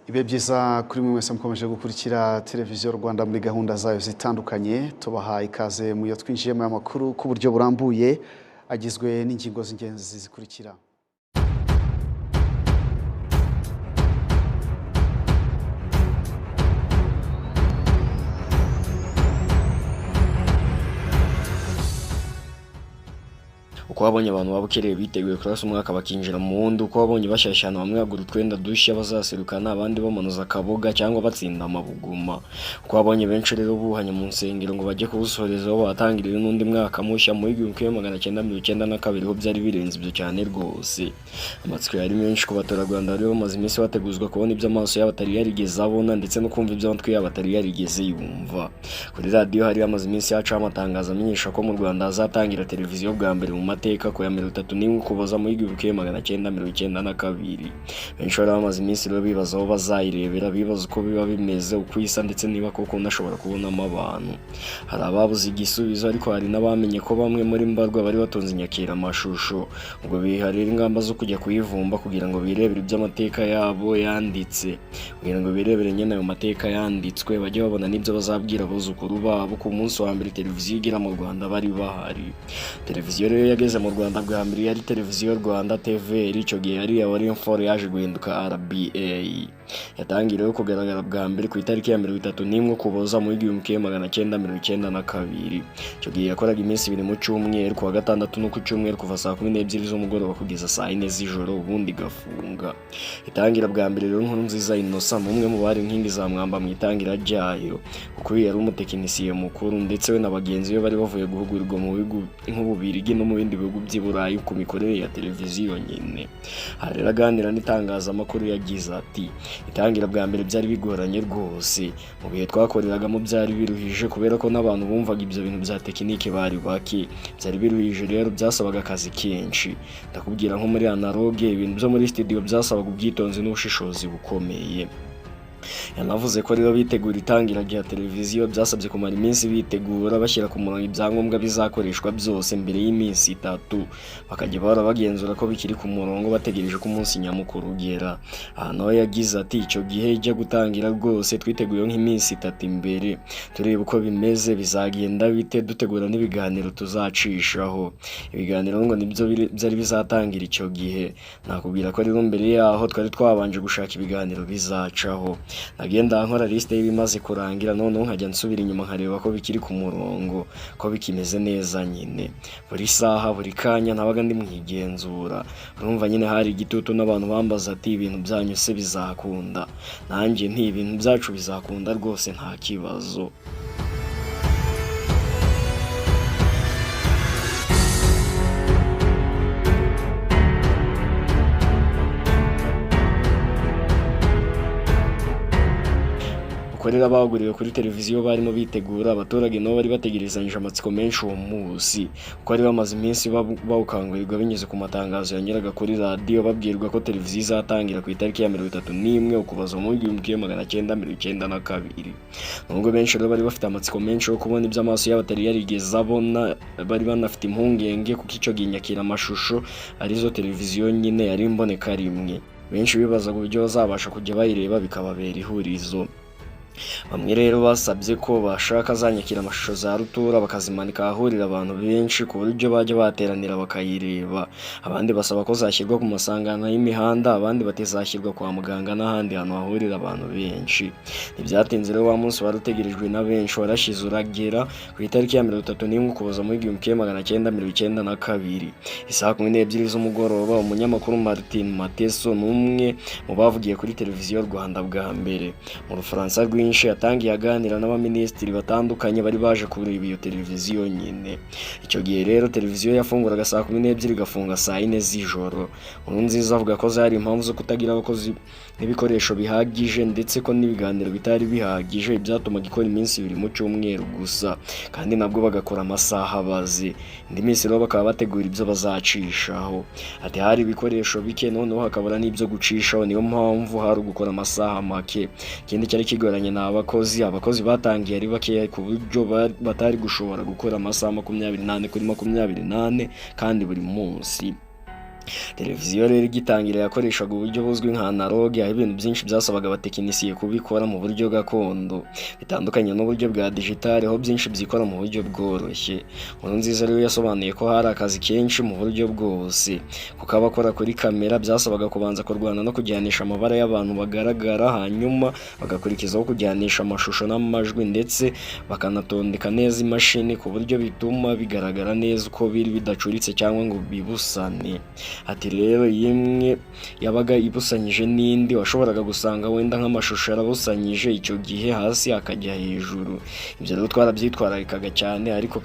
Ibe byiza kuri mwe mwese mukomeje gukurikira televiziyo Rwanda muri gahunda zayo zitandukanye tubaha ikaze mu yo twinjiyemo amakuru ku buryo burambuye agizwe n'ingingo z'ingenzi zikurikira. uko wabonye abantu babukereye biteguye kurasa umwaka bakinjira mu wundi, uko wabonye bashyashyana bamwe bagura utwenda dushya bazaserukana abandi bamanuza akaboga cyangwa batsinda amabuguma, uko wabonye benshi rero buhanye mu nsengero ngo bajye kubusorezaho batangirira n'undi mwaka mushya mu 1992 ho byari birenze ibyo cyane rwose. Amatsiko yari menshi ku baturarwanda bari bamaze iminsi bateguzwa kubona ibyo amaso yabo atari yarigeze abona ndetse no kumva ibyo amatwi yabo atari yarigeze yumva. Kuri radio hari amaze iminsi yaca amatangazo amenyesha ko mu Rwanda hazatangira televiziyo bwa mbere mu mateka ko ya 31 Ukuboza mu 1992. Benshi bari bamaze iminsi rero bibaza aho bazayirebera, bibaza uko biba bimeze, uko isa ndetse niba koko unashobora kubonamo abantu. Hari ababuze igisubizo ariko hari n'abamenye ko bamwe muri mbarwa bari batonze inyakira amashusho, ubwo biharira ingamba zo kujya kuyivumba kugira ngo birebere iby'amateka yabo yanditse, kugira ngo birebere nyene ayo mateka yanditswe bajye babona n'ibyo bazabwira abuzukuru babo ku munsi wa mbere televiziyo igira mu Rwanda bari bahari. Televiziyo rero yageze mu Rwanda bwa mbere yari televiziyo Rwanda TVR, icyo gihe yari ya Orinfor yaje guhinduka RBA. Yatangiriye kugaragara bwa mbere ku itariki ya 31 Ukuboza mu 1992. Icyo gihe yakoraga iminsi 2 mu cyumweru, ku wa gatandatu no ku cyumweru kuva saa 12 z'umugoroba kugeza saa 4 z'ijoro ubundi gafunga. Itangira bwa mbere rero Nkurunziza Innocent umwe mu bari nkingi za mwamba mu itangira ryayo, kuko yari umutekinisiye mukuru ndetse we na bagenzi be bari bavuye guhugurirwa mu bihugu nk'Ububirigi no mu bindi bihugu by'i Burayi ku mikorere ya televiziyo nyine. Harera aganira n'itangazamakuru yagize ati itangira bwa mbere byari bigoranye rwose, mu bihe twakoreragamo byari biruhije kubera ko n'abantu bumvaga ibyo bintu bya tekinike bari baki, byari biruhije rero byasabaga akazi kenshi. Ndakubwira nko muri analogue ibintu byo muri studio byasabaga ubwitonzi n'ubushishozi bukomeye. Yanavuze ko rero bitegura itangira rya televiziyo byasabye kumara iminsi bitegura bashyira ku murongo ibyangombwa bizakoreshwa byose mbere y'iminsi 3, bakajya bagenzura ko bikiri ku murongo bategereje ko umunsi nyamukuru ugera. Naho yagize ati icyo gihe ijya gutangira rwose twiteguye nk'iminsi 3 imbere, tureba uko bimeze bizagenda bite, dutegura n'ibiganiro tuzacishaho. Ibiganiro ngo nibyo byari bizatangira icyo gihe. Nakubwira ko rero mbere yaho twari twabanje gushaka ibiganiro bizacaho. Nagenda nkora liste y'ibimaze kurangira none nkajya nsubira inyuma nkareba ko bikiri ku murongo, ko bikimeze neza nyine. Buri saha buri kanya nabaga ndi mwigenzura. Urumva nyine hari igitutu n'abantu bambaza ati ibintu byanyu se bizakunda. Nanjye nti ibintu byacu bizakunda rwose nta kibazo. Korera baguriwe kuri televiziyo barimo bitegura, abaturage nabo bari bategerezanyije amatsiko menshi uwo munsi, kuko ari bamaze iminsi bawukangurirwa binyuze ku matangazo yanyuraga kuri radio babwirwa ko televiziyo izatangira ku itariki ya 31 Ukuboza mu 1992. Nubwo benshi rero bari bafite amatsiko menshi yo kubona ibyo amaso yabo atari yarigeze abona, bari banafite impungenge kuko icyo ginyakira amashusho arizo televiziyo nyine yari imboneka rimwe. Benshi bibaza uburyo bazabasha kujya bayireba bikababera ihurizo. Bamwe rero basabye ko bashaka zanyakira amashusho za rutura bakazimanika ahurira abantu benshi ku buryo bajya bateranira bakayireba. Abandi basaba ko zashyirwa ku masangano y'imihanda, abandi batezashyirwa kwa muganga n'ahandi hantu hahurira abantu benshi. Ntibyatinze rero wa munsi warutegerejwe na benshi warashize uragera ku itariki ya 31 Ukuboza mu 1992. Isaha 12 z'umugoroba umunyamakuru Martin Mateso n'umwe mu bavugiye kuri televiziyo Rwanda bwa mbere mu Bufaransa yatangiye aganira n'abaminisitiri batandukanye bari baje kureba iyo televiziyo nyine. Icyo gihe rero televiziyo yafunguraga saa 12 igafunga saa 4 z'ijoro. Nkurunziza avuga ko zari impamvu zo kutagira abakozi n'ibikoresho bihagije ndetse ko n'ibiganiro bitari bihagije, byatuma gikora iminsi 2 mu cyumweru gusa kandi nabwo bagakora amasaha bazi. Indi minsi rero bakaba bategura ibyo bazacishaho. Ati hari ibikoresho bike noneho hakabura n'ibyo gucishaho, niyo mpamvu hari gukora amasaha make. Ikindi cyari kigoranye abakozi batangiye ari bakeya ku buryo batari gushobora gukora amasaha 28 kuri 28 kandi buri munsi. Televiziyo rero igitangira yakoreshaga uburyo buzwi nka analogue, aho ibintu byinshi byasabaga abatekinisiye kubikora mu buryo gakondo bitandukanye n'uburyo bwa digital, aho byinshi byikora mu buryo bworoshye. Nkurunziza rero yasobanuye ko hari akazi kenshi mu buryo bwose, kuko abakora kuri kamera byasabaga kubanza kurwana no kujyanisha amabara y'abantu bagaragara, hanyuma bagakurikizaho kujyanisha amashusho n'amajwi, ndetse bakanatondeka neza imashini ku buryo bituma bigaragara neza uko biri bidacuritse cyangwa ngo bibusane. Ati rero imwe yabaga ibusanyije n'indi, washoboraga gusanga wenda nk'amashusho yarabusanyije icyo gihe hasi akajya hejuru. Ibyo rero twarabyitwararikaga cyane, ariko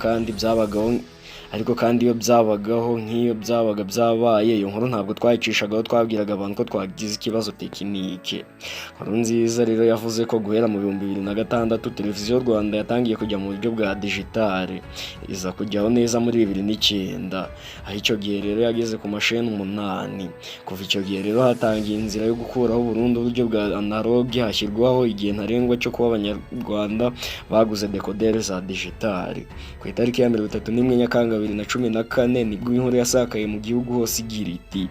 kandi iyo byabagaho nk'iyo byabaga byabaye, iyo nkuru ntabwo twayicishagaho, twabwiraga abantu ko twagize ikibazo tekinike. Nkurunziza rero yavuze ko guhera mu 2006 televiziyo Rwanda yatangiye kujya mu buryo bwa digital, iza kujyaho neza muri 2009, aho icyo gihe rero yageze ku masheni 8. Kuva icyo gihe rero hatangiye inzira yo gukuraho burundu uburyo bwa analogue, hashyirwaho igihe ntarengwa cyo kuba abanyarwanda baguze dekoderi za digital. Ku itariki ya 31 Nyakanga 2014 nibwo inkuru yasakaye mu gihugu hose igira iti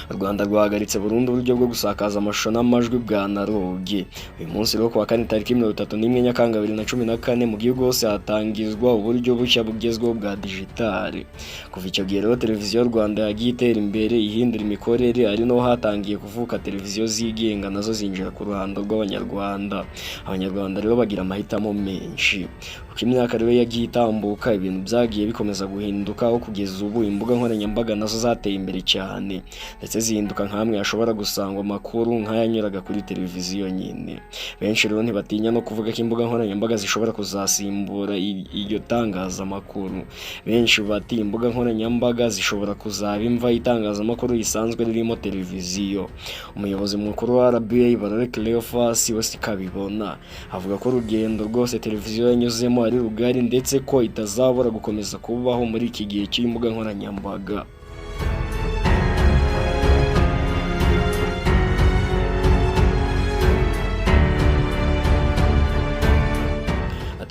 u Rwanda rwahagaritse burundu uburyo bwo gusakaza amashusho n'amajwi bwa analogue. Uyu munsi rero kuwa kane tariki 31 Nyakanga 2014 mu gihugu hose hatangizwa uburyo bushya bugezweho bwa digital. Kuva icyo gihe rero televiziyo Rwanda yagiye itera imbere ihindura imikorere, ari no hatangiye kuvuka televiziyo zigenga nazo zinjira ku ruhando rw'abanyarwanda. Abanyarwanda rero bagira amahitamo menshi. Uko imyaka rero yagiye itambuka, ibintu byagiye bikomeza guhinduka, aho kugeza ubu imbuga nkoranyambaga nazo zateye imbere cyane, ndetse zihinduka nk'amwe hashobora gusangwa amakuru nk'ayanyuraga kuri televiziyo nyine. Benshi rero ntibatinya no kuvuga ko imbuga nkoranyambaga zishobora kuzasimbura iryo tangazamakuru. Benshi bati imbuga nkoranyambaga zishobora kuzaba imva y'itangazamakuru risanzwe ririmo televiziyo. Umuyobozi mukuru wa RBA Barore Cleophas we sikabibona, avuga ko urugendo rwose televiziyo yanyuzemo ari rugari, ndetse ko itazabura gukomeza kubaho muri iki gihe cy'imbuga nkoranyambaga.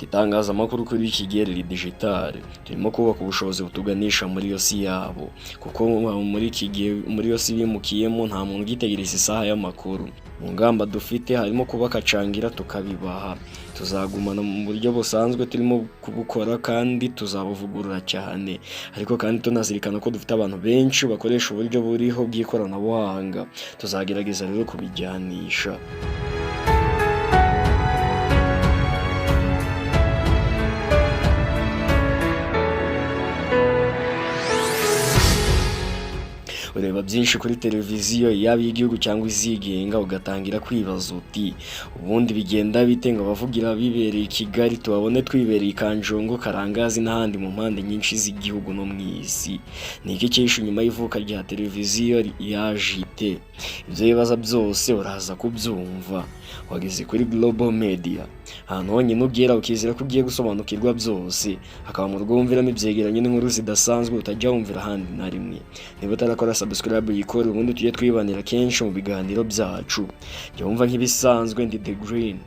Itangazamakuru kuri iki gihe riri digital, turimo kubaka ubushobozi butuganisha muri iyo si yabo, kuko muri iki gihe muri iyo si bimukiyemo nta muntu ugitegereza isaha y'amakuru. Mu ngamba dufite harimo kubakacangira tukabibaha. Tuzagumana mu buryo busanzwe turimo kubukora, kandi tuzabuvugurura cyane, ariko kandi tunazirikana ko dufite abantu benshi bakoresha uburyo buriho bw'ikoranabuhanga. Tuzagerageza rero kubijyanisha. Ureba byinshi kuri televiziyo yaba y'igihugu cyangwa izigenga, ugatangira kwibaza uti ubundi bigenda bite ngo abavugira bibereye i Kigali tubabone twibereye i Kanjongo, Karangazi n'ahandi mu mpande nyinshi z'igihugu no mu isi? Ni iki cyishe nyuma y'ivuka rya televiziyo yaje ite? Ibyo bibaza byose uraza kubyumva. Wageze kuri Global Media, ahantu honyine ubwira ukizera ko ugiye gusobanukirwa byose, hakaba mu rwumviramo ibyegeranyo n'inkuru zidasanzwe utajya wumvira ahandi na rimwe. Niba utarakora subscribe yikore, ubundi tujye twibanira kenshi mu biganiro byacu. Jya wumva nk'ibisanzwe ndi The Green.